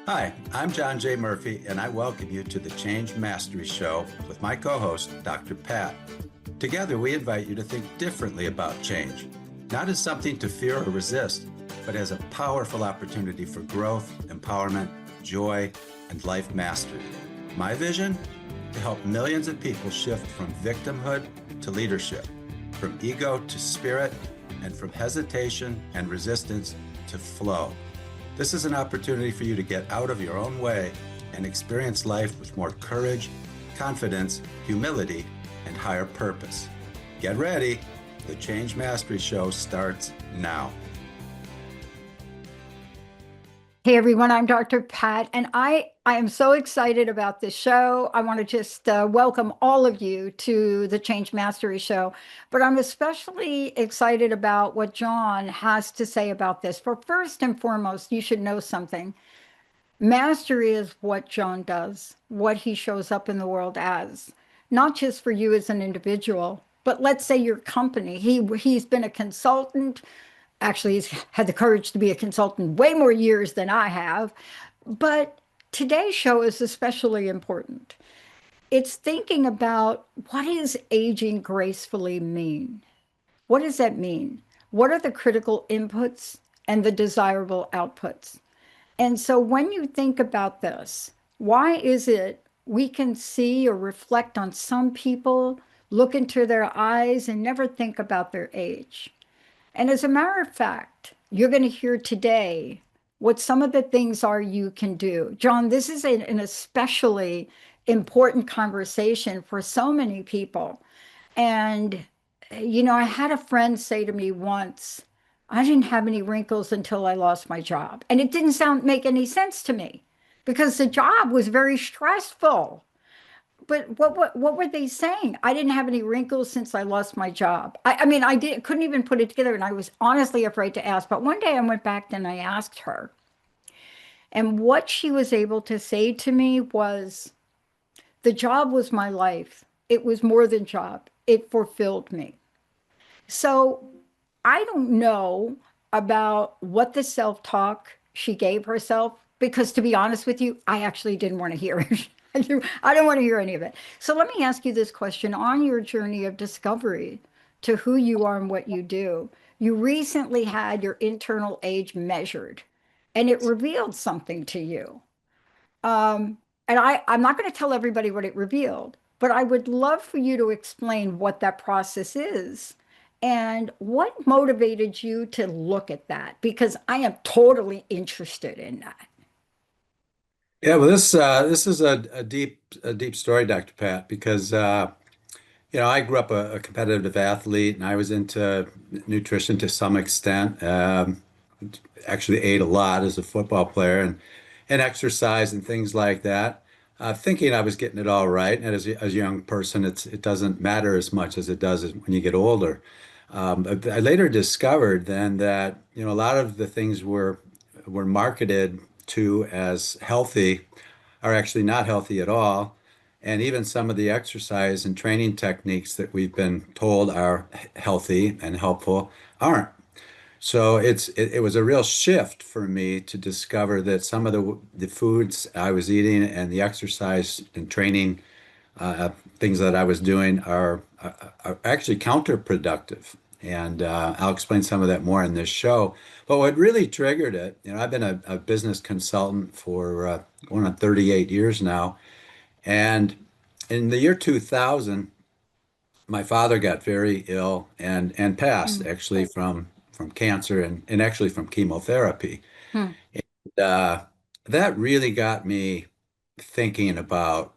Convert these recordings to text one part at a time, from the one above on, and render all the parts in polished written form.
Hi, I'm John J. Murphy, and I welcome you to the Change Mastery Show with my co host, Dr. Pat. Together, we invite you to think differently about change, not as something to fear or resist, but as a powerful opportunity for growth, empowerment, joy, and life mastery. My vision? To help millions of people shift from victimhood to leadership, from ego to spirit, and from hesitation and resistance to flow. This is an opportunity for you to get out of your own way and experience life with more courage, confidence, humility, and higher purpose. Get ready. The Change Mastery Show starts now. Hey everyone, I'm Dr. Pat, and I am so excited about this show. I want to just welcome all of you to the Change Mastery Show, but I'm especially excited about what John has to say about this. For first and foremost, you should know something. Mastery is what John does, what he shows up in the world as, not just for you as an individual, but let's say your company. He's been a consultant. Actually, he's had the courage to be a consultant way more years than I have. But today's show is especially important. It's thinking about, what does aging gracefully mean? What does that mean? What are the critical inputs and the desirable outputs? And so when you think about this, why is it we can see or reflect on some people, look into their eyes, and never think about their age? And as a matter of fact, you're going to hear today what some of the things are you can do. John, this is an especially important conversation for so many people. And, I had a friend say to me once, I didn't have any wrinkles until I lost my job. And it didn't make any sense to me because the job was very stressful. But what were they saying? I didn't have any wrinkles since I lost my job. I mean, couldn't even put it together, and I was honestly afraid to ask. But one day I went back and I asked her, and what she was able to say to me was, the job was my life. It was more than job. It fulfilled me. So I don't know about what the self-talk she gave herself, because to be honest with you, I actually didn't want to hear it. I don't want to hear any of it. So let me ask you this question. On your journey of discovery to who you are and what you do, you recently had your internal age measured, and it revealed something to you. And I'm not going to tell everybody what it revealed, but I would love for you to explain what that process is and what motivated you to look at that, because I am totally interested in that. Yeah, well, this is a deep story, Dr. Pat, because I grew up a competitive athlete, and I was into nutrition to some extent. Actually, ate a lot as a football player, and exercise and things like that. Thinking I was getting it all right, and as a young person, it doesn't matter as much as it does when you get older. But I later discovered then that a lot of the things were marketed to as healthy are actually not healthy at all. And even some of the exercise and training techniques that we've been told are healthy and helpful aren't. So it was a real shift for me to discover that some of the foods I was eating and the exercise and training things that I was doing are actually counterproductive. And I'll explain some of that more in this show. But what really triggered it, I've been a business consultant for going on 38 years now. And in the year 2000, my father got very ill and passed Mm, actually from cancer and actually from chemotherapy. hmm. Uh, that really got me thinking about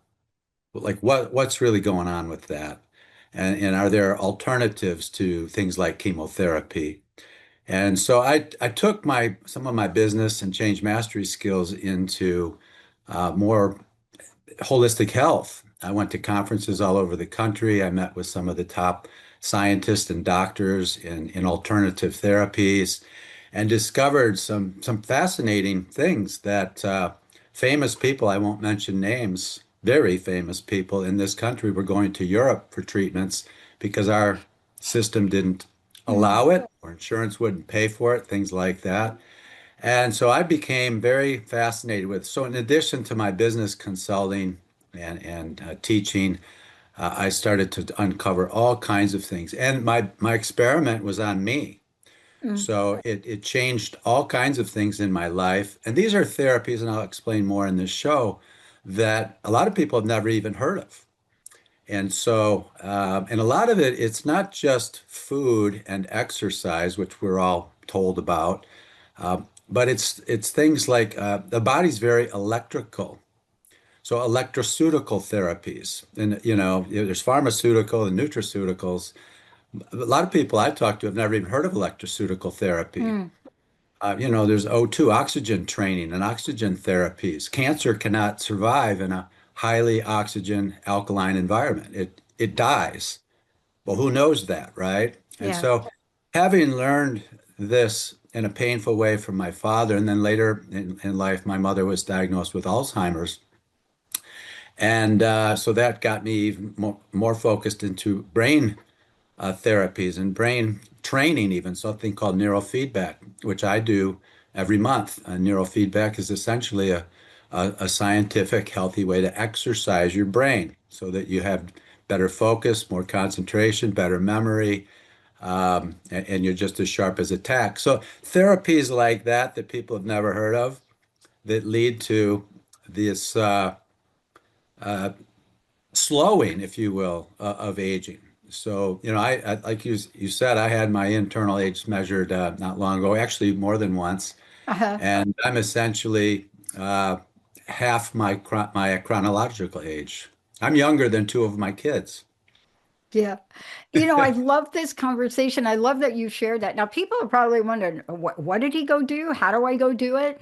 like what's really going on with that, and are there alternatives to things like chemotherapy? And so I took my some of my business and change mastery skills into more holistic health. I went to conferences all over the country. I met with some of the top scientists and doctors in alternative therapies and discovered some fascinating things that famous people, I won't mention names, very famous people in this country were going to Europe for treatments because our system didn't Mm, allow it or insurance wouldn't pay for it, things like that. And so I became very fascinated with. So in addition to my business consulting and teaching, I started to uncover all kinds of things. And my experiment was on me. Mm, So it changed all kinds of things in my life. And these are therapies, and I'll explain more in this show, that a lot of people have never even heard of. And so, and a lot of it, it's not just food and exercise, which we're all told about, but it's things like the body's very electrical. So electroceutical therapies, and there's pharmaceutical and nutraceuticals. A lot of people I've talked to have never even heard of electroceutical therapy. mm, There's O2, oxygen training and oxygen therapies. Cancer cannot survive in a highly oxygen alkaline environment. It dies. Well, who knows that, right? And yeah. so, having learned this in a painful way from my father, and then later in life, my mother was diagnosed with Alzheimer's. And so that got me even more focused into brain therapies and brain training, even something called neurofeedback, which I do every month. Neurofeedback is essentially a scientific, healthy way to exercise your brain so that you have better focus, more concentration, better memory, and you're just as sharp as a tack. So therapies like that people have never heard of that lead to this slowing, if you will, of aging. So, I like you said, I had my internal age measured not long ago, actually more than once, Uh-huh. and I'm essentially uh, half my chronological age. I'm younger than two of my kids. Yeah. I love this conversation. I love that you shared that. Now, people are probably wondering, what did he go do? How do I go do it?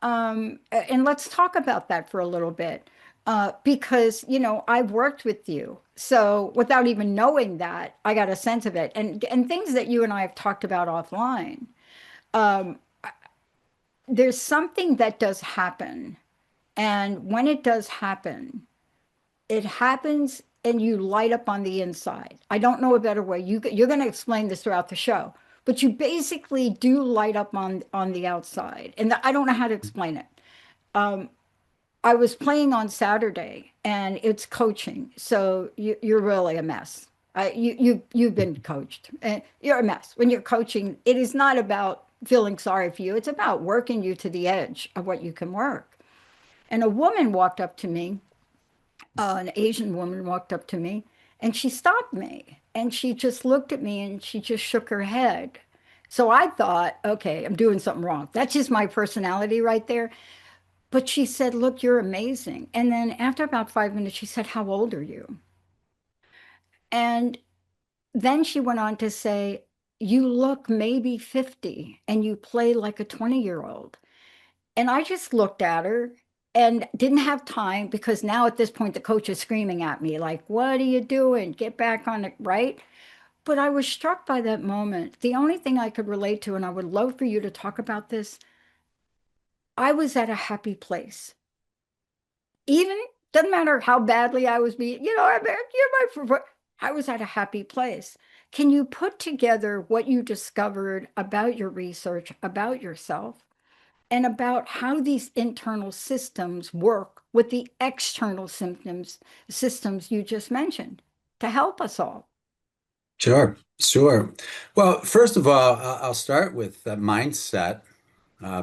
And let's talk about that for a little bit. Because, I've worked with you. So without even knowing that, I got a sense of it. And things that you and I have talked about offline. Um, there's something that does happen. And when it does happen, it happens and you light up on the inside. I don't know a better way. You're going to explain this throughout the show, but you basically do light up on the outside. And I don't know how to explain it. Um, I was playing on Saturday, and it's coaching, so you're really a mess. You've been coached, and you're a mess. When you're coaching, it is not about feeling sorry for you. It's about working you to the edge of what you can work. And a woman walked up to me, an Asian woman walked up to me, and she stopped me, and she just looked at me, and she just shook her head. So I thought, okay, I'm doing something wrong. That's just my personality right there. But she said, look, you're amazing. And then after about 5 minutes, she said, how old are you? And then she went on to say, you look maybe 50 and you play like a 20-year-old. And I just looked at her and didn't have time because now at this point, the coach is screaming at me, like, what are you doing? Get back on it, right? But I was struck by that moment. The only thing I could relate to, and I would love for you to talk about this, I was at a happy place. Even doesn't matter how badly I was being, I was at a happy place. Can you put together what you discovered about your research, about yourself, and about how these internal systems work with the external systems you just mentioned to help us all? Sure, sure. Well, first of all, I'll start with mindset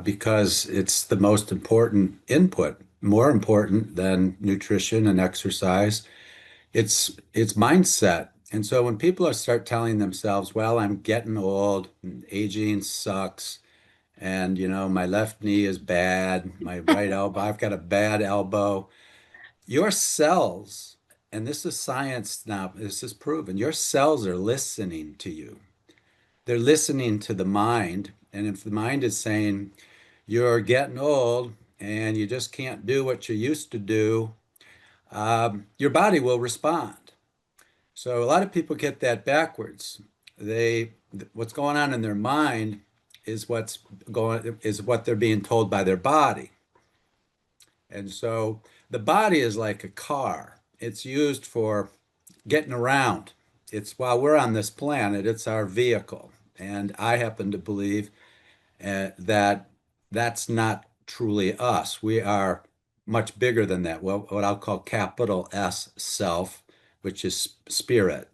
because it's the most important input, more important than nutrition and exercise. It's mindset. And so when people start telling themselves, well, I'm getting old, and aging sucks, and my left knee is bad, my right elbow, I've got a bad elbow. Your cells, and this is science now, this is proven, your cells are listening to you. They're listening to the mind. And if the mind is saying, you're getting old and you just can't do what you used to do, your body will respond. So a lot of people get that backwards. What's going on in their mind is what they're being told by their body. And so the body is like a car. It's used for getting around. It's while we're on this planet, it's our vehicle. And I happen to believe that that's not truly us. We are much bigger than that. Well, what I'll call capital S self, which is spirit.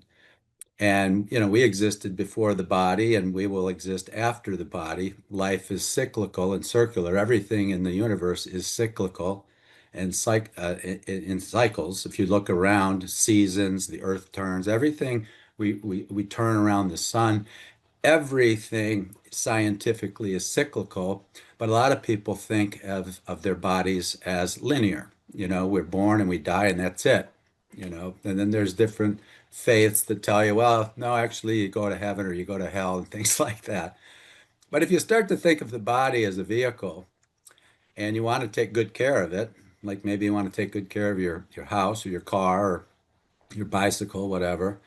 And, we existed before the body and we will exist after the body. Life is cyclical and circular. Everything in the universe is cyclical and in cycles. If you look around, seasons, the earth turns, everything, we turn around the sun. Everything scientifically is cyclical, but a lot of people think of their bodies as linear. We're born and we die and that's it. And then there's different faiths that tell you, well, no, actually you go to heaven or you go to hell and things like that. But if you start to think of the body as a vehicle and you want to take good care of it, like maybe you want to take good care of your house or your car or your bicycle, whatever,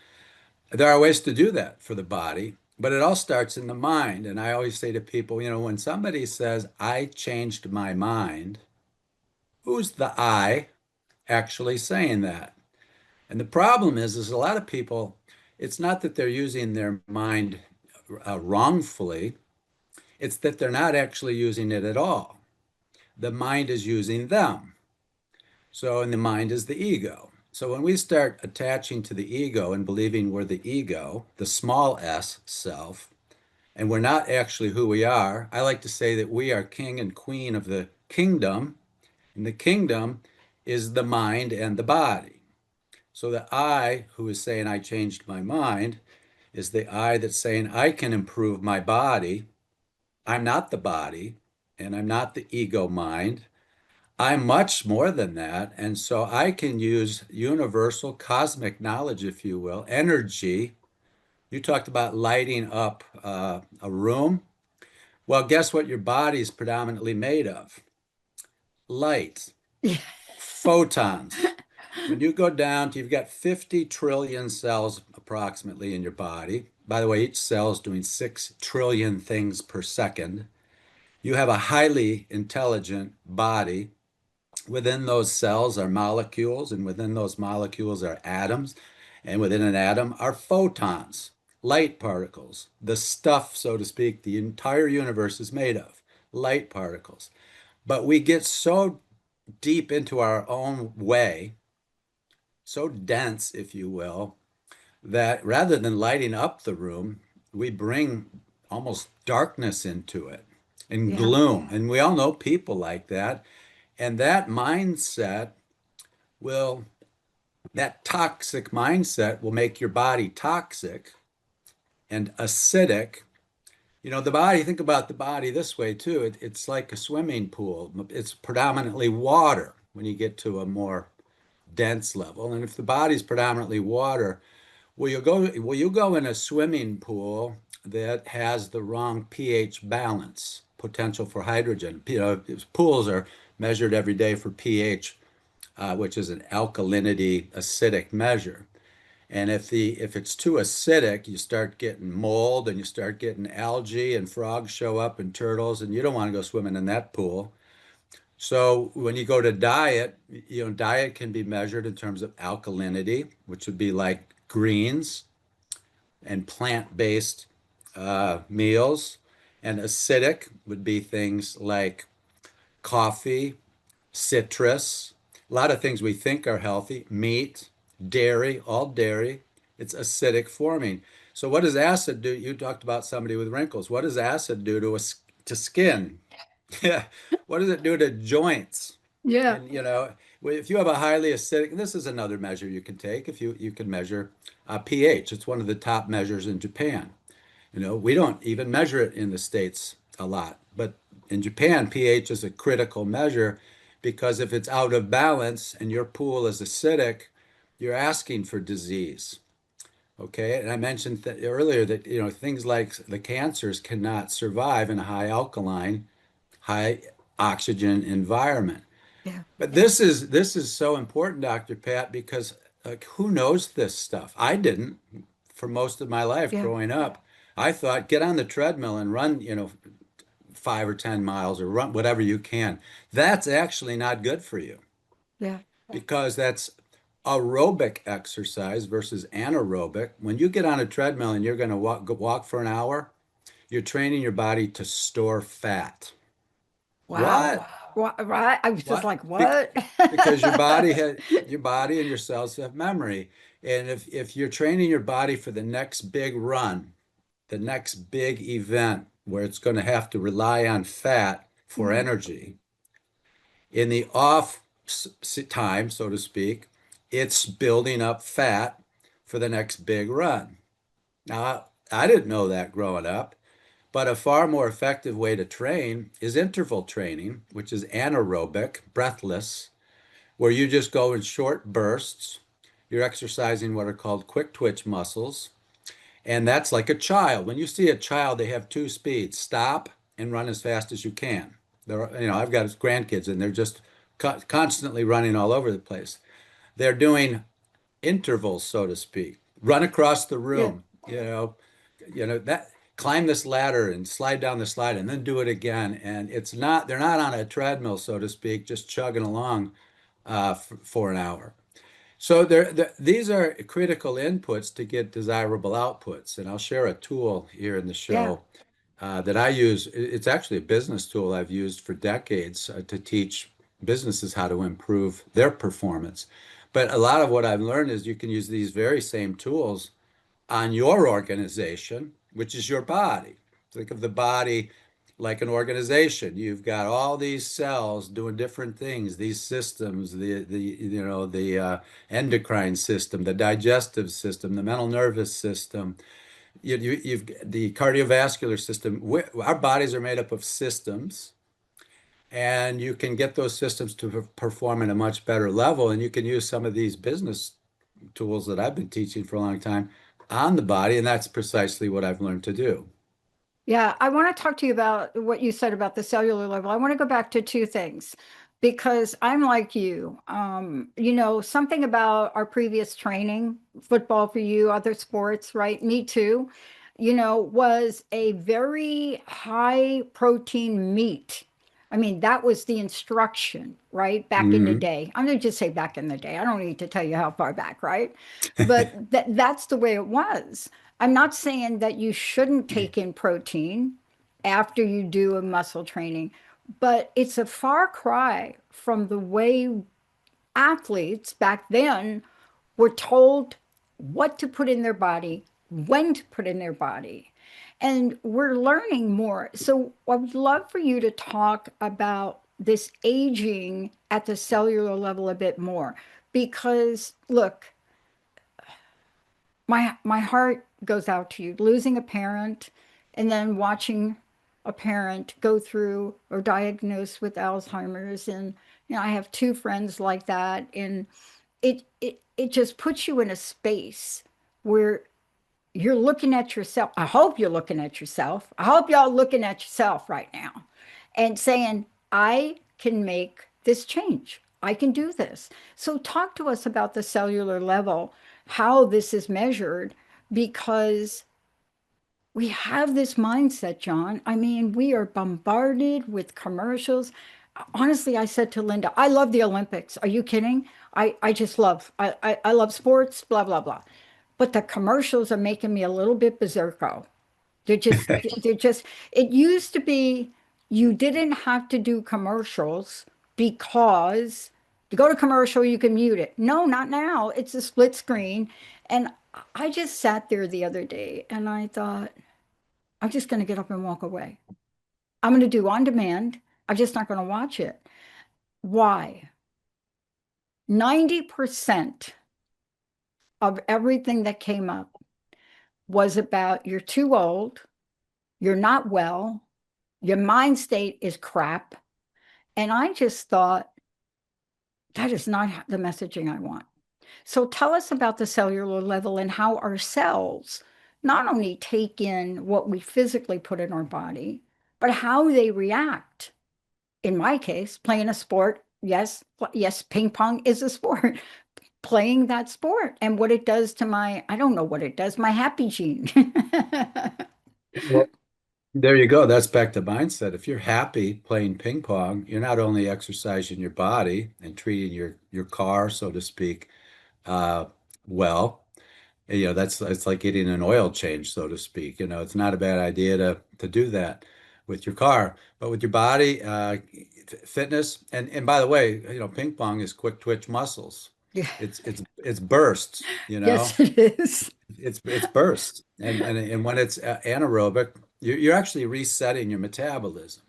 there are ways to do that for the body, but it all starts in the mind. And I always say to people, when somebody says, I changed my mind, who's the I actually saying that? And the problem is a lot of people, it's not that they're using their mind wrongfully, it's that they're not actually using it at all. The mind is using them. So, and the mind is the ego. So when we start attaching to the ego and believing we're the ego, the small s self, and we're not actually who we are, I like to say that we are king and queen of the kingdom, and the kingdom is the mind and the body. So the I who is saying I changed my mind is the I that's saying I can improve my body. I'm not the body and I'm not the ego mind. I'm much more than that. And so I can use universal cosmic knowledge, if you will, energy. You talked about lighting up a room. Well, guess what your body is predominantly made of? Light, Yeah. photons. When you go down to, you've got 50 trillion cells approximately in your body. By the way, each cell is doing 6 trillion things per second. You have a highly intelligent body. Within those cells are molecules, and within those molecules are atoms, and within an atom are photons, light particles, the stuff, so to speak, the entire universe is made of, light particles. But we get so deep into our own way, so dense, if you will, that rather than lighting up the room, we bring almost darkness into it and Yeah. gloom. And we all know people like that. And that mindset will, that toxic mindset will make your body toxic and acidic. The body, think about the body this way too. It's like a swimming pool. It's predominantly water when you get to a more dense level. And if the body's predominantly water, will you go in a swimming pool that has the wrong pH balance, potential for hydrogen? Pools are measured every day for pH, which is an alkalinity acidic measure. And if it's too acidic, you start getting mold and you start getting algae and frogs show up and turtles, and you don't want to go swimming in that pool. So when you go to diet, diet can be measured in terms of alkalinity, which would be like greens and plant-based meals. And acidic would be things like coffee, citrus, a lot of things we think are healthy, meat, dairy, all dairy. It's acidic forming. So what does acid do? You talked about somebody with wrinkles. What does acid do to skin? Yeah. What does it do to joints? Yeah. And if you have a highly acidic, this is another measure you can take. If you can measure pH, it's one of the top measures in Japan. We don't even measure it in the States a lot, but in Japan, pH is a critical measure because if it's out of balance and your pool is acidic, you're asking for disease. Okay, and I mentioned earlier that things like the cancers cannot survive in a high alkaline, high oxygen environment. Yeah. But this is so important, Dr. Pat, because who knows this stuff? I didn't for most of my life Yeah. growing up. I thought get on the treadmill and run, 5 or 10 miles or run whatever you can. That's actually not good for you Yeah. because that's aerobic exercise versus anaerobic. When you get on a treadmill and you're going to walk for an hour, you're training your body to store fat. Wow. What? Right? I was just What? like, what? Because your body and your cells have memory. And if you're training your body for the next big run, the next big event where it's going to have to rely on fat for Mm, energy, in the off time, so to speak, it's building up fat for the next big run. Now, I didn't know that growing up, but a far more effective way to train is interval training, which is anaerobic, breathless, where you just go in short bursts. You're exercising what are called quick twitch muscles. And that's like a child. When you see a child, they have two speeds: stop and run as fast as you can. I've got grandkids and they're just constantly running all over the place. They're doing intervals, so to speak. Run across the yeah. room, that climb this ladder and slide down the slide and then do it again. And they're not on a treadmill, so to speak, just chugging along for an hour. So these are critical inputs to get desirable outputs. And I'll share a tool here in the Yeah. show that I use. It's actually a business tool I've used for decades to teach businesses how to improve their performance. But a lot of what I've learned is you can use these very same tools on your organization, which is your body. Think of the body like an organization. You've got all these cells doing different things, these systems, the endocrine system, the digestive system, the mental nervous system. You've the cardiovascular system. Our bodies are made up of systems, and you can get those systems to perform at a much better level. And you can use some of these business tools that I've been teaching for a long time on the body, and that's precisely what I've learned to do. Yeah, I want to talk to you about what you said about the cellular level. I want to go back to two things because I'm like you. Something about our previous training, football for you, other sports, right? Me too, was a very high protein meat. I mean, that was the instruction, right? Back in the Mhm. day. I'm going to just say back in the day. I don't need to tell you how far back, right? But that's the way it was. I'm not saying that you shouldn't take in protein after you do a muscle training, but it's a far cry from the way athletes back then were told what to put in their body, when to put in their body. And we're learning more. So I would love for you to talk about this aging at the cellular level a bit more. Because look, my heart goes out to you losing a parent and then watching a parent go through or diagnosed with Alzheimer's. And I have two friends like that, and it just puts you in a space where you're looking at yourself. I hope you're looking at yourself. I hope y'all looking at yourself right now and saying, I can make this change. I can do this. So talk to us about the cellular level, how this is measured, because we have this mindset, John. I mean, we are bombarded with commercials. Honestly, I said to Linda, I love the Olympics. Are you kidding? I just love, I love sports, blah, blah, blah. But the commercials are making me a little bit berserko. They're just, it used to be you didn't have to do commercials because to go to commercial, you can mute it. No, not now. It's a split screen. And I just sat there the other day and I thought, I'm just going to get up and walk away. I'm going to do on demand. I'm just not going to watch it. Why? 90% of everything that came up was about you're too old, you're not well, your mind state is crap. And I just thought, that is not the messaging I want. So tell us about the cellular level and how our cells not only take in what we physically put in our body, but how they react. In my case, playing a sport, yes, yes, ping pong is a sport. Playing that sport and what it does to my, I don't know what it does, my happy gene. Well, there you go. That's back to mindset. If you're happy playing ping pong, you're not only exercising your body and treating your car, so to speak, uh, well. That's it's like getting an oil change, so to speak. It's not a bad idea to do that with your car, but with your body, fitness. And by the way, ping pong is quick twitch muscles. Yeah. It's bursts, Yes, it is. it's bursts. And when it's anaerobic, you're actually resetting your metabolism.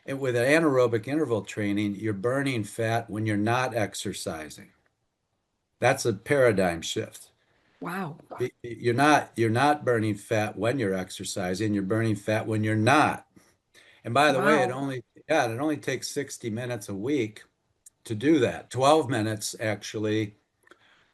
And with an anaerobic interval training, you're burning fat when you're not exercising. That's a paradigm shift. Wow. You're not burning fat when you're exercising, you're burning fat when you're not. And by the way, Wow. it only takes 60 minutes a week to do that. 12 minutes actually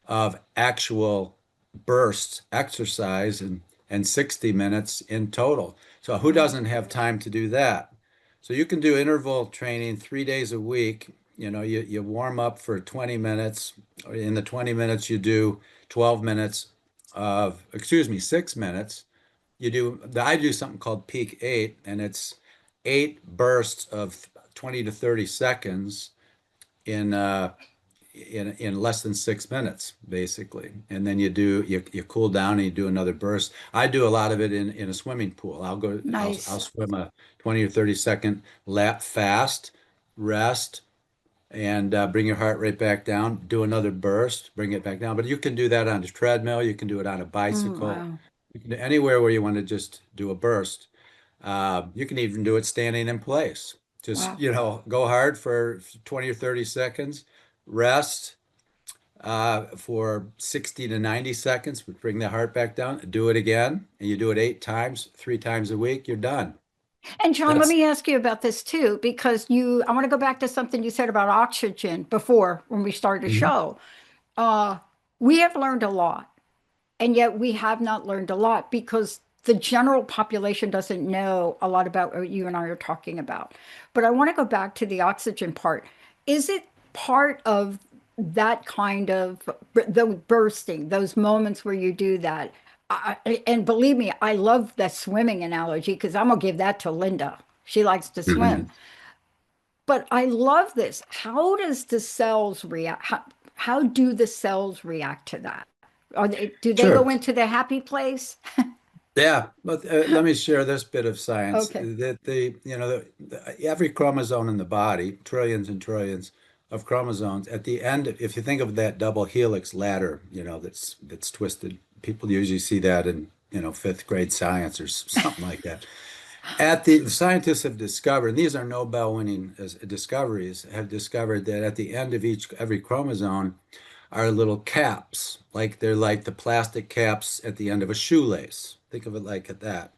of actual burst exercise and 60 minutes in total. So who Wow. doesn't have time to do that? So you can do interval training 3 days a week. You warm up for 20 minutes. In the 20 minutes, you do 12 minutes excuse me, 6 minutes. I do something called peak eight, and it's 8 bursts of 20 to 30 seconds in in less than 6 minutes, basically. And then you cool down and you do another burst. I do a lot of it in a swimming pool. I'll Nice. swim a 20 or 30-second lap fast, rest, and bring your heart rate back down. Do another burst, bring it back down. But you can do that on a treadmill. You can do it on a bicycle. Wow. You can do anywhere where you want to just do a burst. You can even do it standing in place. Just, Wow. go hard for 20 or 30 seconds, rest for 60 to 90 seconds, bring the heart back down, do it again, and you do it 8 times, 3 times a week, you're done. And John, let That's me ask you about this too, because I want to go back to something you said about oxygen before when we started the Mhm. show. Uh, we have learned a lot, and yet we have not learned a lot because the general population doesn't know a lot about what you and I are talking about. But I want to go back to the oxygen part. Is it part of that kind of the bursting, those moments where you do that? And believe me, I love the swimming analogy because I'm gonna give that to Linda. She likes to swim. Mhm. But I love this. How does the cells react? How do the cells react to that? Do they Sure. go into the happy place? Yeah, but let me share this bit of science Okay. that every chromosome in the body, trillions and trillions of chromosomes, at the end, if you think of that double helix ladder, that's twisted, people usually see that in, fifth grade science or something like that. The scientists have discovered, and these are Nobel-winning discoveries, have discovered that at the end of every chromosome are little caps, like they're like the plastic caps at the end of a shoelace. Think of it like that.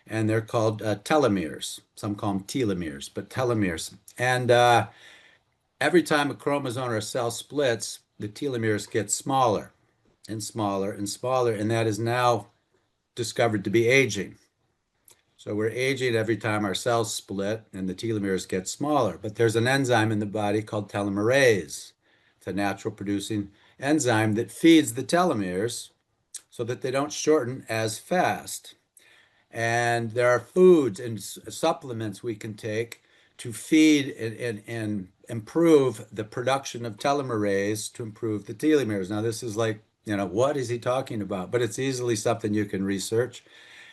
And they're called telomeres. Some call them telomeres, but telomeres. And every time a chromosome or a cell splits, the telomeres get smaller and smaller and smaller, and that is now discovered to be aging. So we're aging every time our cells split and the telomeres get smaller. But there's an enzyme in the body called telomerase. It's a natural producing enzyme that feeds the telomeres so that they don't shorten as fast. And there are foods and supplements we can take to feed and improve the production of telomerase to improve the telomeres. Now, this is like, what is he talking about? But it's easily something you can research.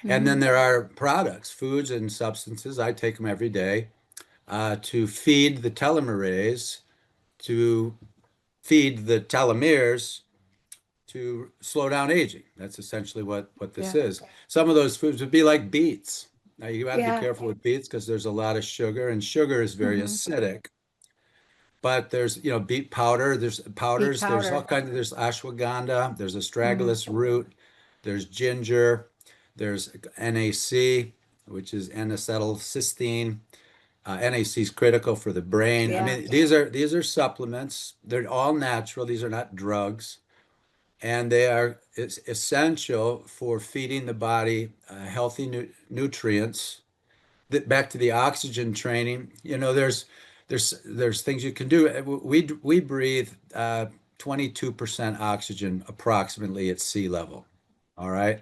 And then Hmm. there are products, foods and substances. I take them every day to feed the telomerase, to feed the telomeres to slow down aging. That's essentially what this Yeah. is. Some of those foods would be like beets. Now you got to be Yeah. careful with beets because there's a lot of sugar, and sugar is very Hmm. acidic. But there's, beet powder, there's Beet powders, there's all powder. kinds of, there's ashwagandha, there's Hmm. astragalus root, there's ginger, there's NAC, which is N-acetylcysteine. NAC is critical for the brain. I Yeah. mean, these are supplements. They're all natural. These are not drugs, and they are essential for feeding the body healthy nutrients. Back to the oxygen training, there's things you can do. We breathe 22% oxygen approximately at sea level. All right.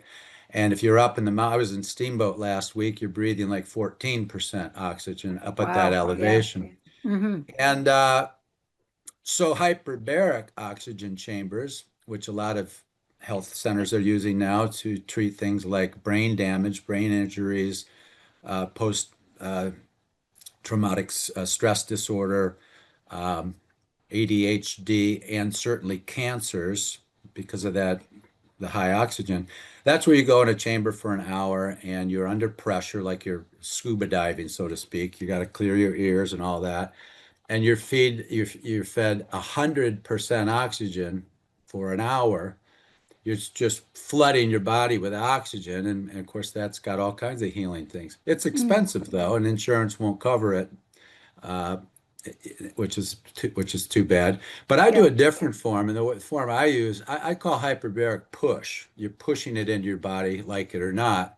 And if you're up in the mountain, I was in Steamboat last week, you're breathing like 14% oxygen up at that Wow. Yeah. elevation. Hmm. And so hyperbaric oxygen chambers, which a lot of health centers are using now to treat things like brain damage, brain injuries, post traumatic stress disorder, um, ADHD, and certainly cancers because of that, the high oxygen. That's where you go in a chamber for an hour and you're under pressure, like you're scuba diving, so to speak. You got to clear your ears and all that. And you're fed 100% oxygen for an hour. You're just flooding your body with oxygen, and of course that's got all kinds of healing things. It's Mm. expensive though, and insurance won't cover it, uh, which is too bad. But I do Yeah. a different form, and the form I use, I call hyperbaric push. You're pushing it into your body, like it or not.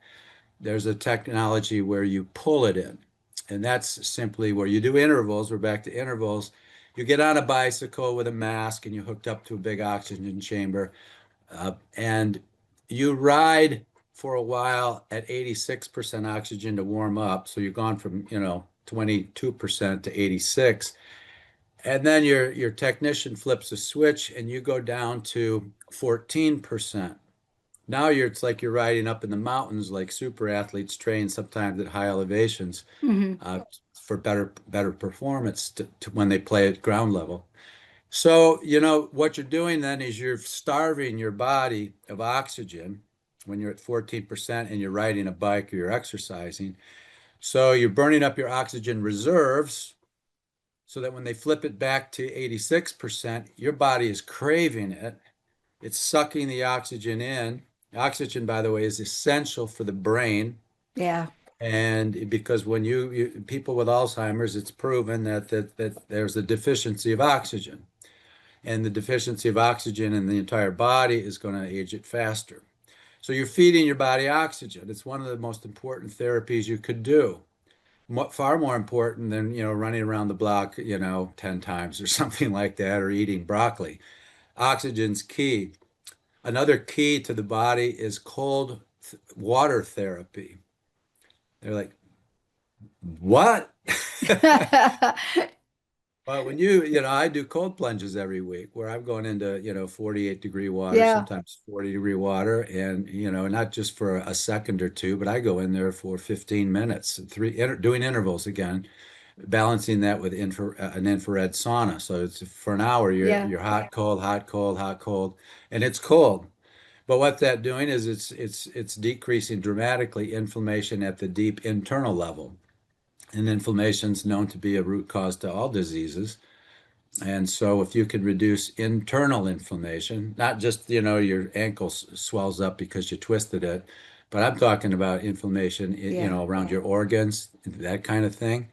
There's a technology where you pull it in, and that's simply where you do intervals. We're back to intervals. You get on a bicycle with a mask, and you're hooked up to a big oxygen chamber, and you ride for a while at 86% oxygen to warm up. So you've gone from, 22% to 86. And then your technician flips a switch and you go down to 14%. Now it's like you're riding up in the mountains like super athletes train sometimes at high elevations, Hmm. uh, for better performance when they play at ground level. So, what you're doing then is you're starving your body of oxygen when you're at 14% and you're riding a bike or you're exercising. So you're burning up your oxygen reserves so that when they flip it back to 86%, your body is craving it. It's sucking the oxygen in. Oxygen, by the way, is essential for the brain. Yeah. And because when people with Alzheimer's, it's proven that there's a deficiency of oxygen. And the deficiency of oxygen in the entire body is going to age it faster. So you're feeding your body oxygen. It's one of the most important therapies you could do. Far more important than, running around the block, 10 times or something like that, or eating broccoli. Oxygen's key. Another key to the body is cold water therapy. They're like, what? Well, I do cold plunges every week where I'm going into, 48-degree water, Yeah. sometimes 40-degree water, and, not just for a second or two, but I go in there for 15 minutes, doing intervals again, balancing that with an infrared sauna. So it's for an hour, Yeah. you're hot, cold, hot, cold, hot, cold, and it's cold. But what that doing is it's decreasing dramatically inflammation at the deep internal level. And inflammation is known to be a root cause to all diseases. And so if you could reduce internal inflammation, not just, your ankle swells up because you twisted it, but I'm talking about inflammation, Yeah. around your organs, that kind of thing.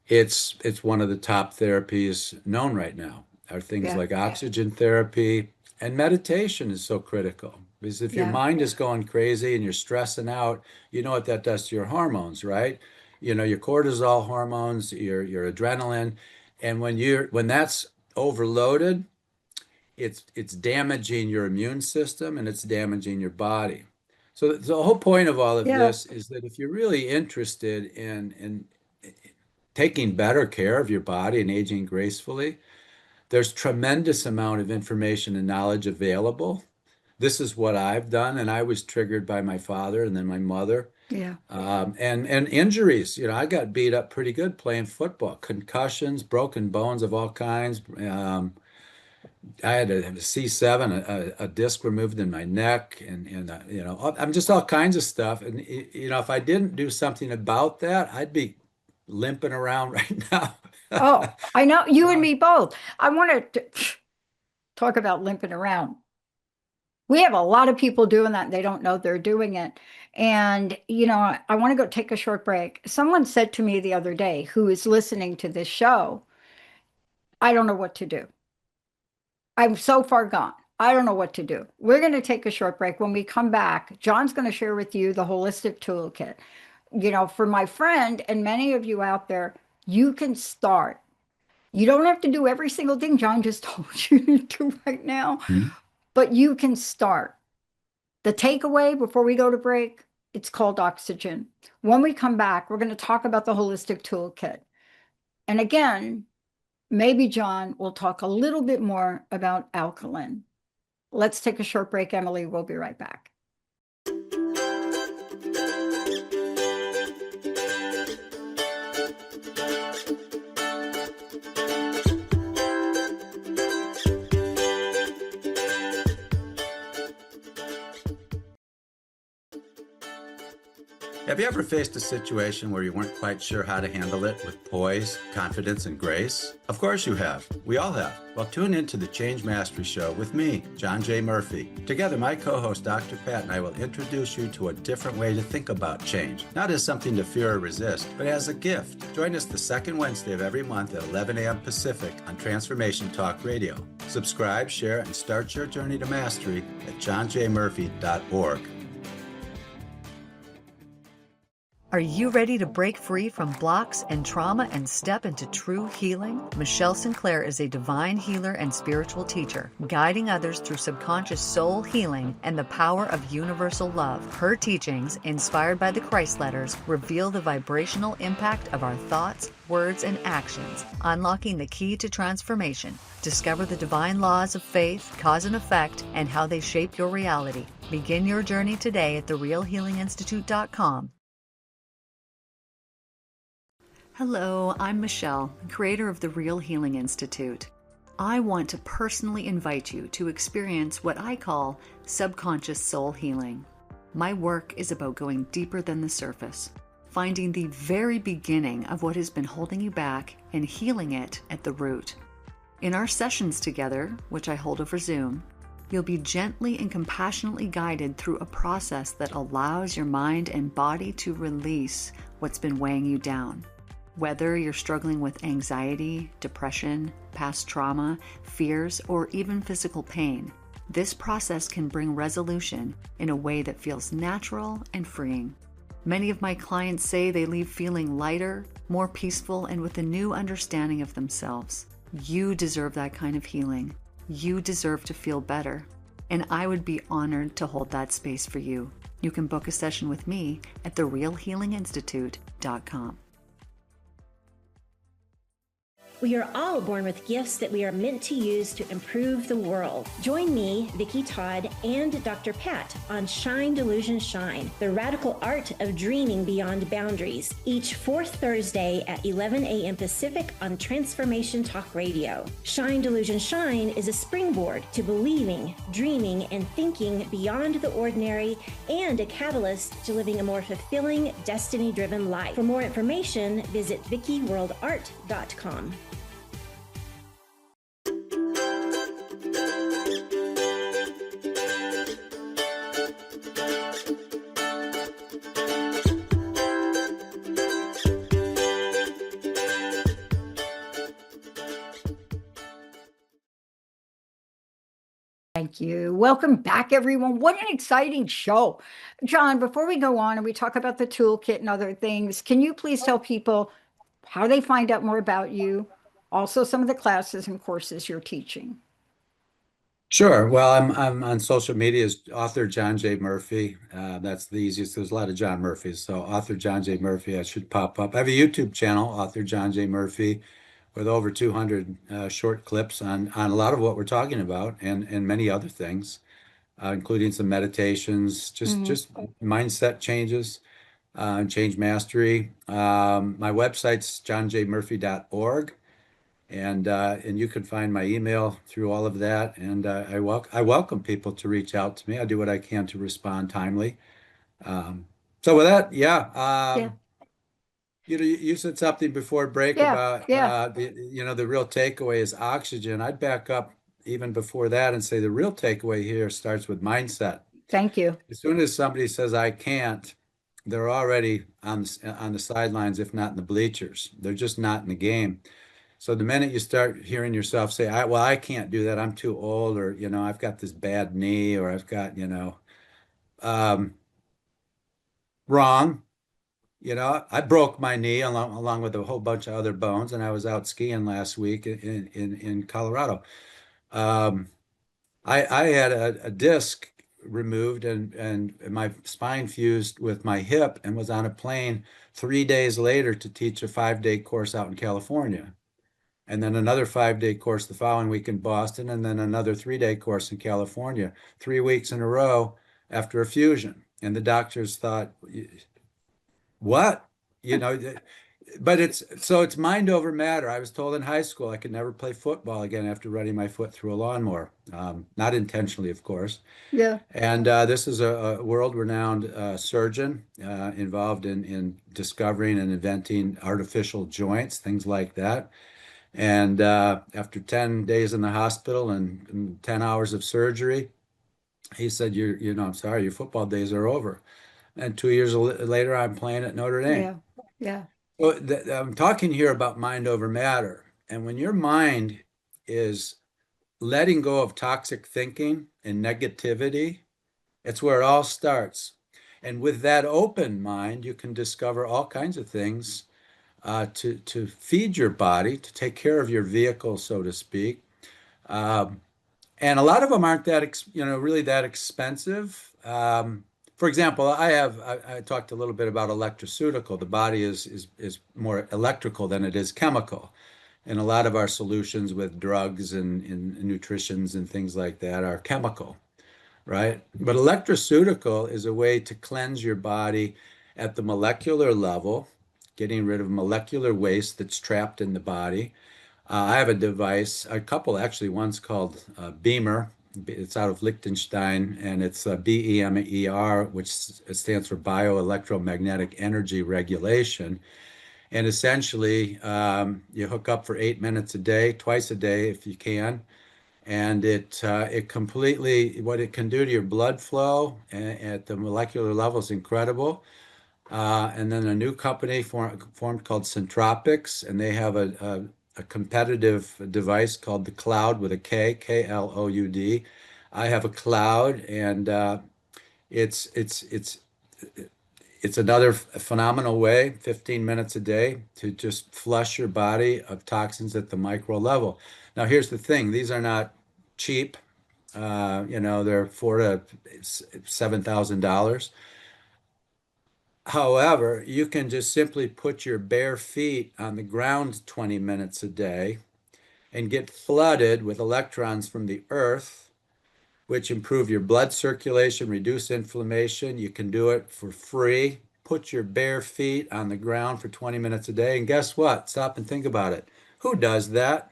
It's one of the top therapies known right now are things Yeah. like oxygen therapy, and meditation is so critical because if your Yeah. mind is going crazy and you're stressing out, you know what that does to your hormones, right? Your cortisol hormones, your adrenaline, and when that's overloaded, it's damaging your immune system and it's damaging your body. So the whole point of all of Yeah. this is that if you're really interested in taking better care of your body and aging gracefully, there's tremendous amount of information and knowledge available. This is what I've done, and I was triggered by my father and then my mother, Yeah. and injuries. I got beat up pretty good playing football, concussions, broken bones of all kinds. I had to have a C7, a disc removed in my neck, and I'm just all kinds of stuff. And if I didn't do something about that, I'd be limping around right now. Oh, I know you and me both. I want to talk about limping around. We have a lot of people doing that. And they don't know they're doing it. And, I want to go take a short break. Someone said to me the other day, who is listening to this show, I don't know what to do. I'm so far gone. I don't know what to do. We're going to take a short break. When we come back, John's going to share with you the holistic toolkit. For my friend and many of you out there, you can start. You don't have to do every single thing John just told you to do right now, Mhm. but you can start. The takeaway before we go to break, it's called oxygen. When we come back, we're going to talk about the holistic toolkit. And again, maybe John will talk a little bit more about alkaline. Let's take a short break, Emily. We'll be right back. Have you ever faced a situation where you weren't quite sure how to handle it with poise, confidence, and grace? Of course you have. We all have. Well, tune in to the Change Mastery Show with me, John J. Murphy. Together, my co-host, Dr. Pat, and I will introduce you to a different way to think about change. Not as something to fear or resist, but as a gift. Join us the second Wednesday of every month at 11 a.m. Pacific on Transformation Talk Radio. Subscribe, share, and start your journey to mastery at johnjmurphy.org. Are you ready to break free from blocks and trauma and step into true healing? Michelle Sinclair is a divine healer and spiritual teacher, guiding others through subconscious soul healing and the power of universal love. Her teachings, inspired by the Christ letters, reveal the vibrational impact of our thoughts, words, and actions, unlocking the key to transformation. Discover the divine laws of faith, cause and effect, and how they shape your reality. Begin your journey today at therealhealinginstitute.com. Hello, I'm Michelle, creator of the Real Healing Institute. I want to personally invite you to experience what I call subconscious soul healing. My work is about going deeper than the surface, finding the very beginning of what has been holding you back and healing it at the root. In our sessions together, which I hold over Zoom, you'll be gently and compassionately guided through a process that allows your mind and body to release what's been weighing you down. Whether you're struggling with anxiety, depression, past trauma, fears, or even physical pain, this process can bring resolution in a way that feels natural and freeing. Many of my clients say they leave feeling lighter, more peaceful, and with a new understanding of themselves. You deserve that kind of healing. You deserve to feel better. And I would be honored to hold that space for you. You can book a session with me at therealhealinginstitute.com. We are all born with gifts that we are meant to use to improve the world. Join me, Vicki Todd, and Dr. Pat on Shine Delusion Shine, the radical art of dreaming beyond boundaries, each fourth Thursday at 11 a.m. Pacific on Transformation Talk Radio. Shine Delusion Shine is a springboard to believing, dreaming, and thinking beyond the ordinary, and a catalyst to living a more fulfilling, destiny-driven life. For more information, visit vickiworldart.com. Thank you. Welcome back, everyone. What an exciting show. John, before we go on and we talk about the toolkit and other things, can you please tell people how they find out more about you, also some of the classes and courses you're teaching? Sure. Well, I'm on social media as author John J. Murphy. That's the easiest. There's a lot of John Murphys. So author John J. Murphy, I should pop up. I have a YouTube channel, author John J. Murphy, with over 200 short clips on a lot of what we're talking about and many other things, including some meditations, just mindset changes, change mastery. My website's johnjmurphy.org. And you can find my email through all of that. And I welcome people to reach out to me. I do what I can to respond timely. So with that, Yeah. you said something before break Yeah. about Yeah. the real takeaway is oxygen. I'd back up even before that and say the real takeaway here starts with mindset. Thank you. As soon as somebody says I can't, they're already on the sidelines, if not in the bleachers. They're just not in the game. So the minute you start hearing yourself say, I can't do that. I'm too old, or, I've got this bad knee, or I've got, um, wrong. I broke my knee along with a whole bunch of other bones, and I was out skiing last week in Colorado. Um, I had a disc removed and my spine fused with my hip and was on a plane 3 days later to teach a 5-day course out in California. And then another 5-day course the following week in Boston, and then another 3-day course in California, 3 weeks in a row after a fusion. And the doctors thought, what? You know, but it's mind over matter. I was told in high school I could never play football again after running my foot through a lawnmower. Not intentionally, of course. Yeah. And this is a world-renowned surgeon involved in discovering and inventing artificial joints, things like that. And after 10 days in the hospital and 10 hours of surgery, he said, I'm sorry, your football days are over. And 2 years later, I'm playing at Notre Dame. Yeah. Yeah. So I'm talking here about mind over matter. And when your mind is letting go of toxic thinking and negativity, it's where it all starts. And with that open mind, you can discover all kinds of things to feed your body, to take care of your vehicle, so to speak. Um, and a lot of them aren't really that expensive. For example, I talked a little bit about electroceutical. The body is more electrical than it is chemical. And a lot of our solutions with drugs and nutritions and things like that are chemical, right? But electroceutical is a way to cleanse your body at the molecular level, getting rid of molecular waste that's trapped in the body. I have a device, a couple actually, one's called Beamer. It's out of Liechtenstein, and it's BEMER, which stands for Bioelectromagnetic Energy Regulation. And essentially, you hook up for 8 minutes a day, twice a day if you can, and it completely what it can do to your blood flow at the molecular level is incredible. And then a new company formed called Centropics, and they have a competitive device called the Cloud with a K, Kloud. I have a Cloud, and it's it's it's it's another phenomenal way, 15 minutes a day, to just flush your body of toxins at the micro level. Now, here's the thing: these are not cheap. They're $4,000 to $7,000. However, you can just simply put your bare feet on the ground 20 minutes a day and get flooded with electrons from the earth, which improve your blood circulation, reduce inflammation. You can do it for free. Put your bare feet on the ground for 20 minutes a day. And guess what? Stop and think about it. Who does that?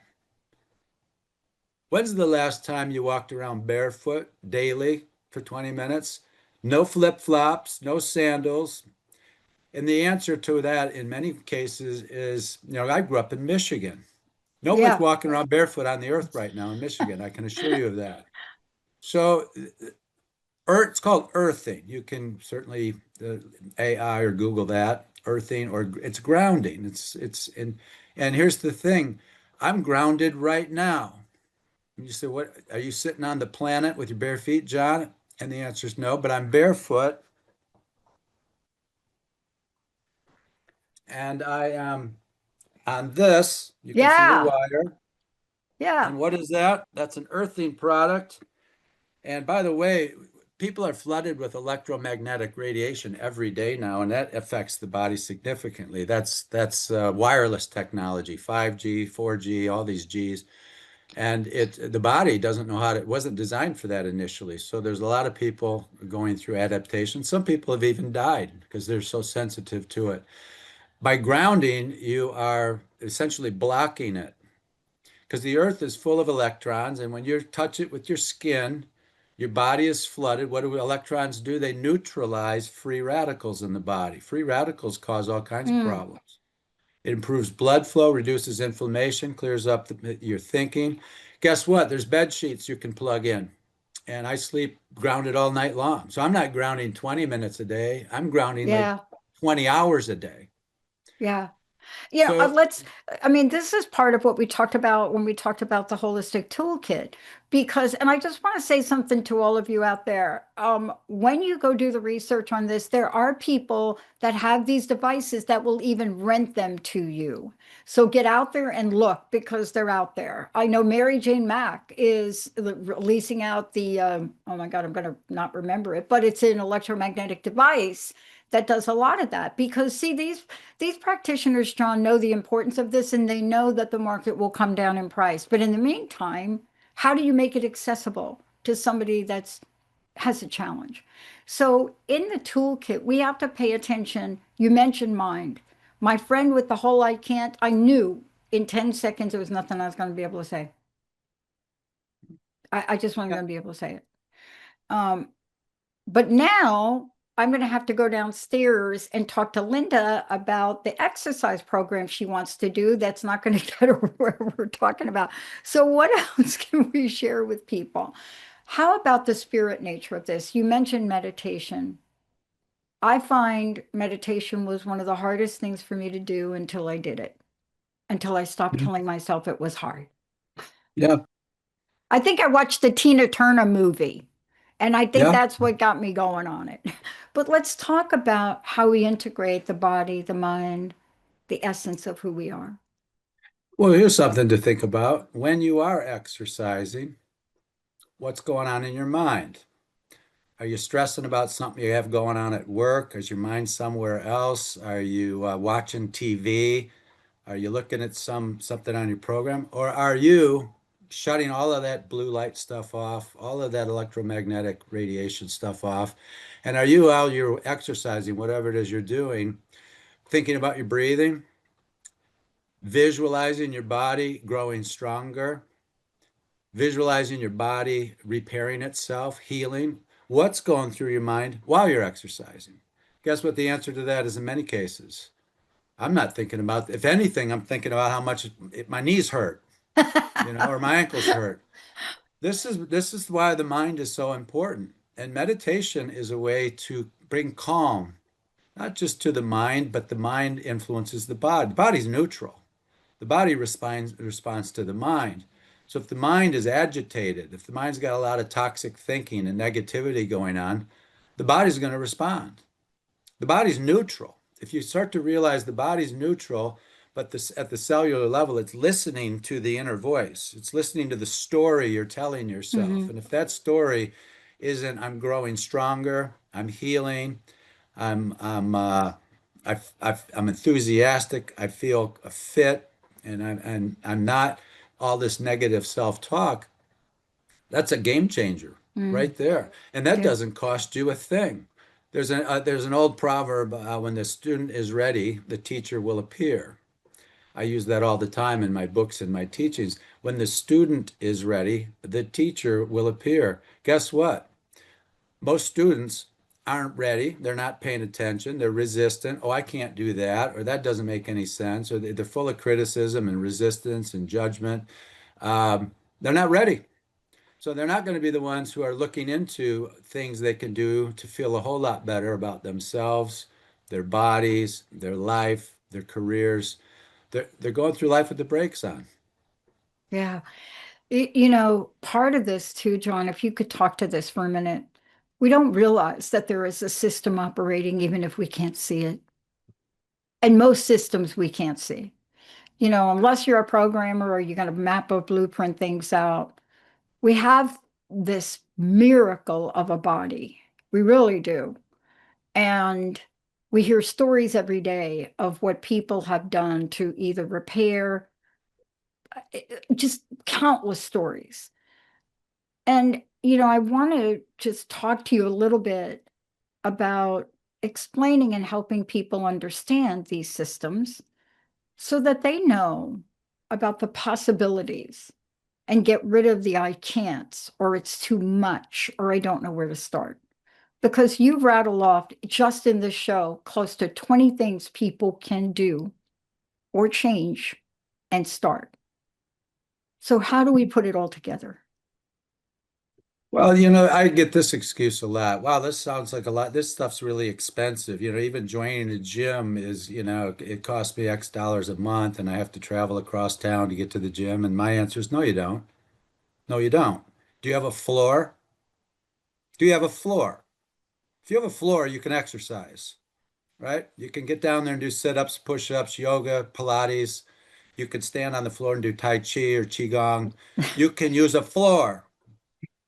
When's the last time you walked around barefoot daily for 20 minutes? No flip-flops, no sandals. And the answer to that in many cases is, I grew up in Michigan. Nobody's Yeah. walking around barefoot on the earth right now in Michigan. I can assure you of that. So it's called earthing. You can certainly AI or Google that, earthing, or it's grounding. And here's the thing, I'm grounded right now. You say, what are you sitting on the planet with your bare feet, John? And the answer is no, but I'm barefoot and I am on this. You can see the Yeah. wire. Yeah. And what is that? That's an earthing product. And by the way, people are flooded with electromagnetic radiation every day now, and that affects the body significantly. That's wireless technology, 5G, 4G, all these Gs. And the body doesn't know it wasn't designed for that initially. So there's a lot of people going through adaptation. Some people have even died because they're so sensitive to it. By grounding, you are essentially blocking it because the earth is full of electrons, and when you touch it with your skin, your body is flooded. What do electrons do? They neutralize free radicals in the body. Free radicals cause all kinds of Mm. problems. It improves blood flow, reduces inflammation, clears up your thinking. Guess what? There's bed sheets you can plug in. And I sleep grounded all night long. So I'm not grounding 20 minutes a day. I'm grounding like Yeah. 20 hours a day. Yeah. So I mean, this is part of what we talked about when we talked about the holistic toolkit, because, and I just want to say something to all of you out there. When you go do the research on this, there are people that have these devices that will even rent them to you. So get out there and look because they're out there. I know Mary Jane Mack is releasing out oh my God, I'm going to not remember it, but it's an electromagnetic device that does a lot of that because see these practitioners, John, know the importance of this and they know that the market will come down in price. But in the meantime, how do you make it accessible to somebody that's has a challenge? So in the toolkit, we have to pay attention. You mentioned mind. My friend with the whole I can't, I knew in 10 seconds there was nothing I was going to be able to say. I just wasn't Yeah. going to be able to say it. Um, but now I'm going to have to go downstairs and talk to Linda about the exercise program she wants to do. That's not going to get her where we're talking about. So, what else can we share with people? How about the spirit nature of this? You mentioned meditation. I find meditation was one of the hardest things for me to do until I did it, until I stopped telling myself it was hard. Yeah. I think I watched the Tina Turner movie, and I think Yeah. that's what got me going on it. But let's talk about how we integrate the body, the mind, the essence of who we are. Well, here's something to think about. When you are exercising, what's going on in your mind? Are you stressing about something you have going on at work? Is your mind somewhere else? Are you watching TV? Are you looking at something on your program? Or are you shutting all of that blue light stuff off, all of that electromagnetic radiation stuff off? And are you, while you're exercising, whatever it is you're doing, thinking about your breathing, visualizing your body growing stronger, visualizing your body repairing itself, healing? What's going through your mind while you're exercising? Guess what the answer to that is in many cases? I'm not thinking about, if anything, I'm thinking about how much my knees hurt, or my ankles hurt. This is why the mind is so important. And meditation is a way to bring calm, not just to the mind, but the mind influences the body. The body's neutral. The body responds to the mind. So if the mind is agitated, if the mind's got a lot of toxic thinking and negativity going on, the body's going to respond. The body's neutral. If you start to realize the body's neutral, but this at the cellular level, it's listening to the inner voice. It's listening to the story you're telling yourself. Mhm. And if that story isn't, I'm growing stronger, I'm healing, I'm enthusiastic, I feel fit, and I'm not all this negative self-talk, that's a game changer Mm, right there. And that yeah. doesn't cost you a thing. There's an old proverb, when the student is ready, the teacher will appear. I use that all the time in my books and my teachings. When the student is ready, the teacher will appear. Guess what? Most students aren't ready. They're not paying attention. They're resistant. Oh, I can't do that, or that doesn't make any sense, or they're full of criticism and resistance and judgment. They're not ready. So they're not going to be the ones who are looking into things they can do to feel a whole lot better about themselves, their bodies, their life, their careers. They're going through life with the brakes on. Yeah. Part of this too, John, if you could talk to this for a minute, we don't realize that there is a system operating even if we can't see it. And most systems we can't see. Unless you're a programmer or you're going to map or blueprint things out, we have this miracle of a body. We really do. And we hear stories every day of what people have done to either repair, just countless stories. And, I want to just talk to you a little bit about explaining and helping people understand these systems so that they know about the possibilities and get rid of the I can'ts or it's too much or I don't know where to start. Because you've rattled off just in this show close to 20 things people can do or change and start. So, how do we put it all together? Well, I get this excuse a lot. Wow, this sounds like a lot. This stuff's really expensive. Even joining a gym it costs me X dollars a month and I have to travel across town to get to the gym. And my answer is no, you don't. No, you don't. Do you have a floor? Do you have a floor? If you have a floor, you can exercise, right? You can get down there and do sit-ups, push-ups, yoga, Pilates. You could stand on the floor and do Tai Chi or Qigong. You can use a floor.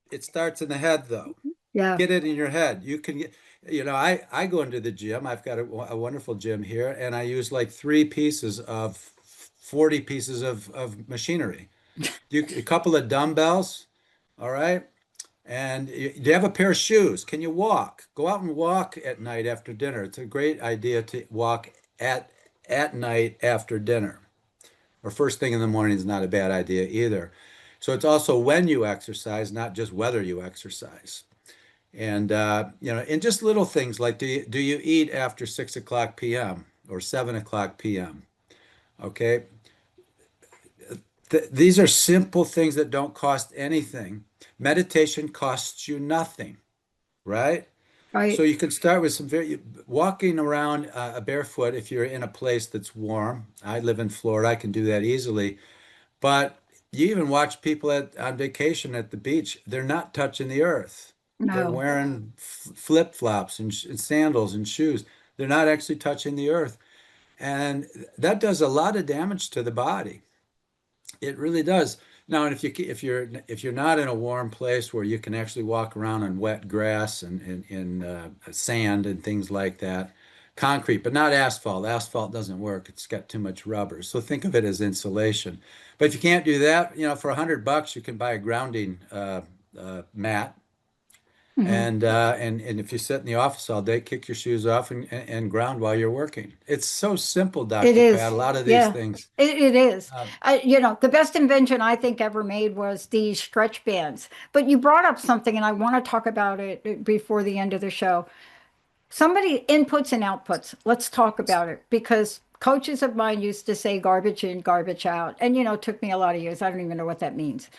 It starts in the head, though. Yeah. Get it in your head. You can get, I go into the gym. I've got a wonderful gym here, and I use like 3 pieces of 40 pieces of machinery. A couple of dumbbells, all right? And do you have a pair of shoes? Can you walk? Go out and walk at night after dinner. It's a great idea to walk at night after dinner, or first thing in the morning is not a bad idea either. So it's also when you exercise, not just whether you exercise. And and just little things like do you eat after 6 o'clock p.m. or 7 o'clock p.m.? Okay, these are simple things that don't cost anything. Meditation costs you nothing, right? So Right. you can start with some very walking around barefoot if you're in a place that's warm. I live in Florida, I can do that easily. But you even watch people on vacation at the beach, they're not touching the earth. They're No. wearing flip-flops and sandals and shoes. They're not actually touching the earth. And that does a lot of damage to the body. It really does. Now, and if you're not in a warm place where you can actually walk around on wet grass and sand and things like that, concrete, but not asphalt. Asphalt doesn't work. It's got too much rubber. So think of it as insulation. But if you can't do that, for $100 you can buy a grounding mat. Mhm. And if you sit in the office all day, kick your shoes off and ground while you're working. It's so simple, It Dr. Pat. A is. lot of these Yeah, things. it is. Um, The best invention I think ever made was these stretch bands. But you brought up something, and I want to talk about it before the end of the show. Somebody inputs and outputs. Let's talk about it because coaches of mine used to say garbage in, garbage out. And, it took me a lot of years. I don't even know what that means.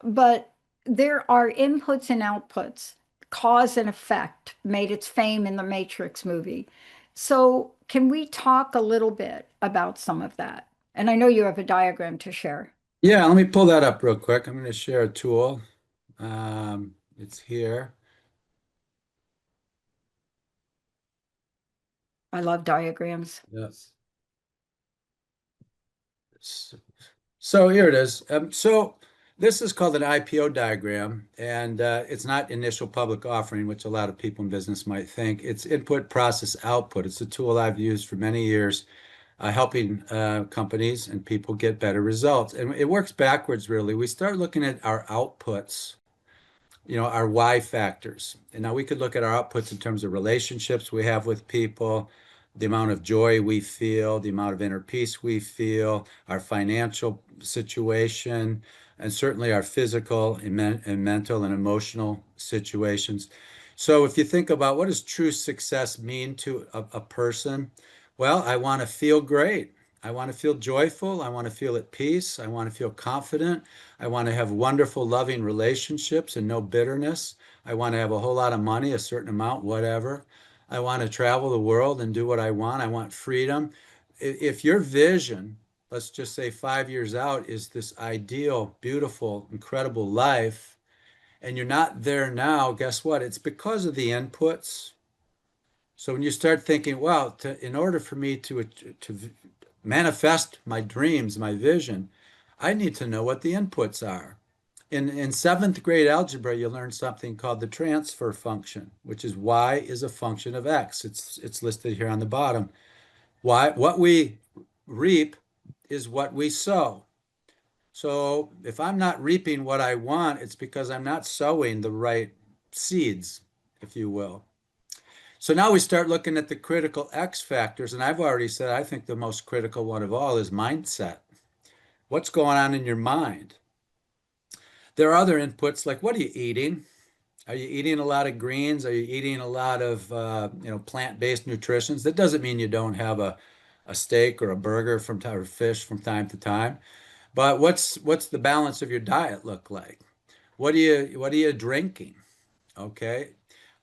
But there are inputs and outputs, cause and effect, made its fame in the Matrix movie. So, can we talk a little bit about some of that? And I know you have a diagram to share. Yeah, let me pull that up real quick. I'm going to share a tool. It's here. I love diagrams. Yes. So here it is. So this is called an IPO diagram, and it's not initial public offering, which a lot of people in business might think. It's input, process, output. It's a tool I've used for many years, helping companies and people get better results. And it works backwards, really. We start looking at our outputs, our why factors. And now we could look at our outputs in terms of relationships we have with people, the amount of joy we feel, the amount of inner peace we feel, our financial situation, and certainly our physical and mental and emotional situations. So if you think about what does true success mean to a person? Well, I want to feel great. I want to feel joyful. I want to feel at peace. I want to feel confident. I want to have wonderful, loving relationships and no bitterness. I want to have a whole lot of money, a certain amount, whatever. I want to travel the world and do what I want. I want freedom. If your vision, let's just say 5 years out, is this ideal, beautiful, incredible life, and you're not there now, guess what? It's because of the inputs. So when you start thinking, well, in order for me to manifest my dreams, my vision, I need to know what the inputs are. In seventh grade algebra, you learn something called the transfer function, which is y is a function of x. It's listed here on the bottom. What we reap is what we sow. So if I'm not reaping what I want, it's because I'm not sowing the right seeds, if you will. So now we start looking at the critical X factors, and I've already said I think the most critical one of all is mindset. What's going on in your mind? There are other inputs like what are you eating? Are you eating a lot of greens? Are you eating a lot of plant-based nutritions? That doesn't mean you don't have a steak or a burger from time or fish from time to time. But what's the balance of your diet look like? What are you drinking? Okay.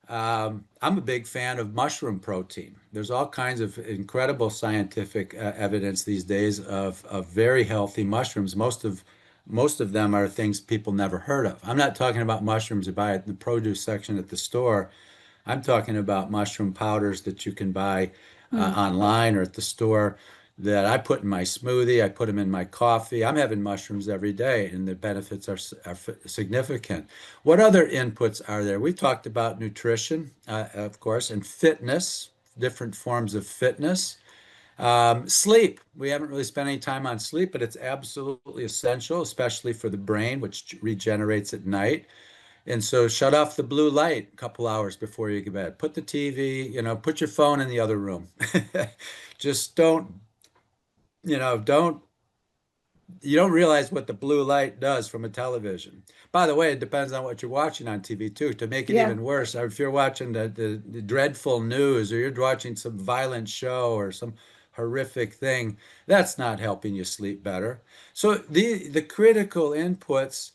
I'm a big fan of mushroom protein. There's all kinds of incredible scientific evidence these days of very healthy mushrooms. Most of them are things people never heard of. I'm not talking about mushrooms you buy at the produce section at the store. I'm talking about mushroom powders that you can buy Hmm. online or at the store that I put in my smoothie. I put them in my coffee. I'm having mushrooms every day, and the benefits are significant. What other inputs are there? We talked about nutrition, of course, and fitness, different forms of fitness. Sleep. We haven't really spent any time on sleep, but it's absolutely essential, especially for the brain, which regenerates at night. And so shut off the blue light a couple hours before you go to bed. Put the TV, put your phone in the other room. Just don't don't you don't realize what the blue light does from a television. By the way, it depends on what you're watching on TV too. To make it Yeah. even worse, if you're watching the dreadful news or you're watching some violent show or some horrific thing, that's not helping you sleep better. So the critical inputs,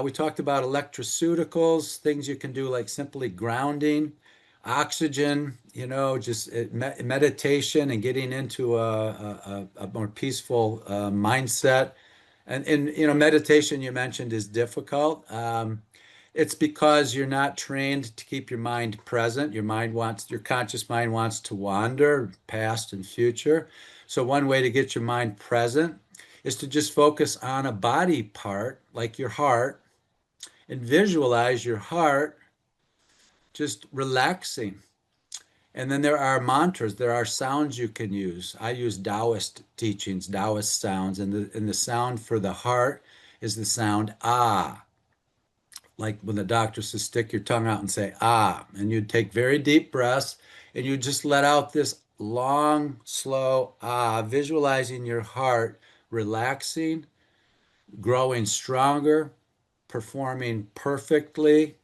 we talked about electroceuticals, things you can do like simply grounding, oxygen, just meditation and getting into a more peaceful mindset. And meditation you mentioned is difficult. It's because you're not trained to keep your mind present. Your conscious mind wants to wander past and future. So one way to get your mind present is to just focus on a body part, like your heart, and visualize your heart just relaxing. And then there are mantras, there are sounds you can use. I use Taoist teachings, Taoist sounds, and the sound for the heart is the sound ah. Like when the doctor says stick your tongue out and say ah, and you take very deep breaths and you just let out this long, slow ah, visualizing your heart relaxing, growing stronger, performing perfectly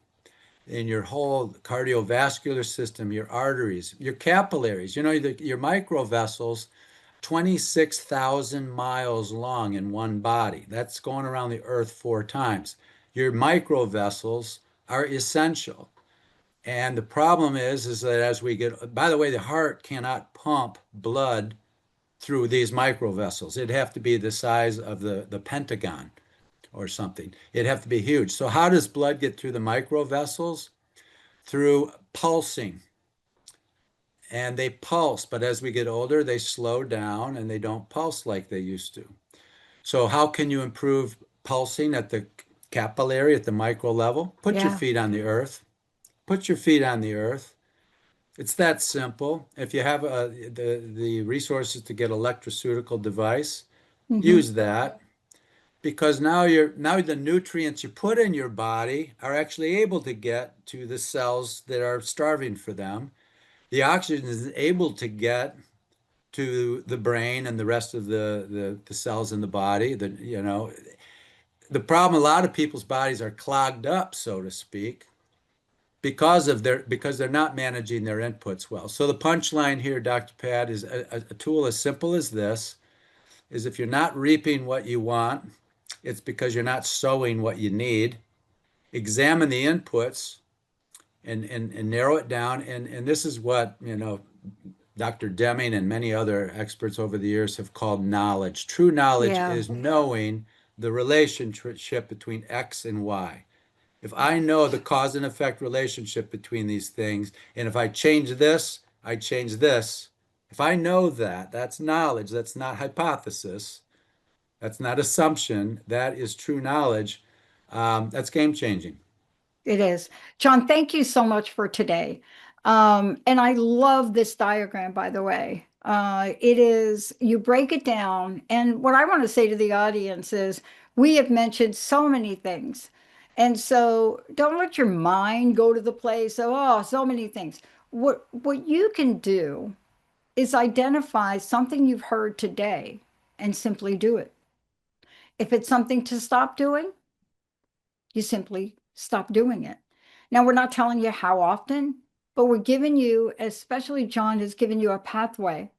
in your whole cardiovascular system, your arteries, your capillaries, your microvessels, 26,000 miles long in one body. That's going around the earth 4 times. Your microvessels are essential. And the problem is that as we get, by the way, the heart cannot pump blood through these microvessels. It'd have to be the size of the Pentagon or something. It'd have to be huge. So how does blood get through the microvessels? Through pulsing. And they pulse, but as we get older, they slow down and they don't pulse like they used to. So, how can you improve pulsing at the capillary, at the micro level? Put your Yeah. feet on the earth. Put your feet on the earth. It's that simple. If you have the resources to get electroceutical device, Hmm. use that because now the nutrients you put in your body are actually able to get to the cells that are starving for them. The oxygen is able to get to the brain and the rest of the cells in the body. The problem, a lot of people's bodies are clogged up, so to speak, because they're not managing their inputs well. So the punchline here, Dr. Pat, is a tool as simple as this is if you're not reaping what you want, it's because you're not sowing what you need. Examine the inputs and narrow it down. And this is what, Dr. Deming and many other experts over the years have called knowledge. True knowledge Yeah. is knowing the relationship between X and Y. If I know the cause and effect relationship between these things, and if I change this, I change this. If I know that, that's knowledge. That's not hypothesis. That's not assumption. That is true knowledge. That's game changing. It is. John, thank you so much for today. And I love this diagram, by the way. It is, you break it down. And what I want to say to the audience is we have mentioned so many things. And so don't let your mind go to the place of, oh, so many things. What you can do is identify something you've heard today and simply do it. If it's something to stop doing, you simply stop doing it. Now, we're not telling you how often, but we're giving you, especially John has given you a pathway,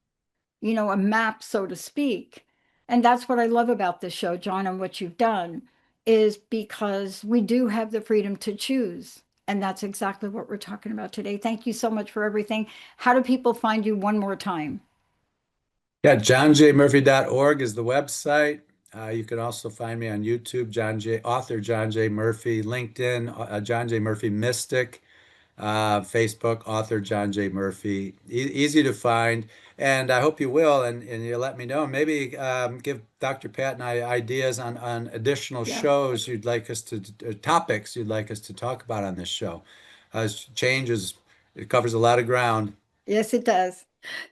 a map, so to speak. And that's what I love about this show, John, and what you've done is because we do have the freedom to choose. And that's exactly what we're talking about today. Thank you so much for everything. How do people find you one more time? Yeah, johnjmurphy.org is the website. You can also find me on YouTube, author John J. Murphy, LinkedIn, John J. Murphy Mystic, Facebook, author John J. Murphy. Easy to find. And I hope you will, and you let me know. Maybe give Dr. Pat and I ideas on additional Yeah. shows you'd like us to, topics you'd like us to talk about on this show. Changes, it covers a lot of ground. Yes, it does.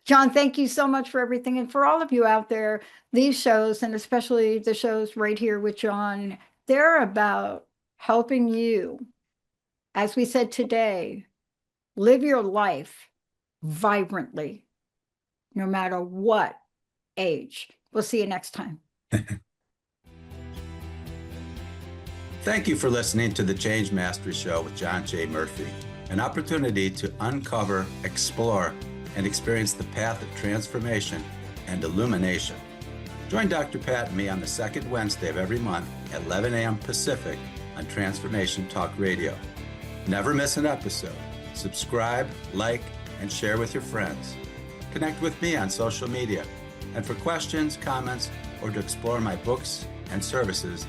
John, thank you so much for everything. And for all of you out there, these shows, and especially the shows right here with John, they're about helping you, as we said today, live your life vibrantly, no matter what age. We'll see you next time. Thank you for listening to the Change Mastery Show with John J. Murphy, an opportunity to uncover, explore, and experience the path of transformation and illumination. Join Dr. Pat and me on the second Wednesday of every month at 11 a.m. Pacific on Transformation Talk Radio. Never miss an episode. Subscribe, like, and share with your friends. Connect with me on social media. And for questions, comments, or to explore my books and services,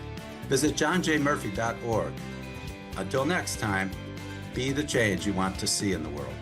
visit johnjmurphy.org. Until next time, be the change you want to see in the world.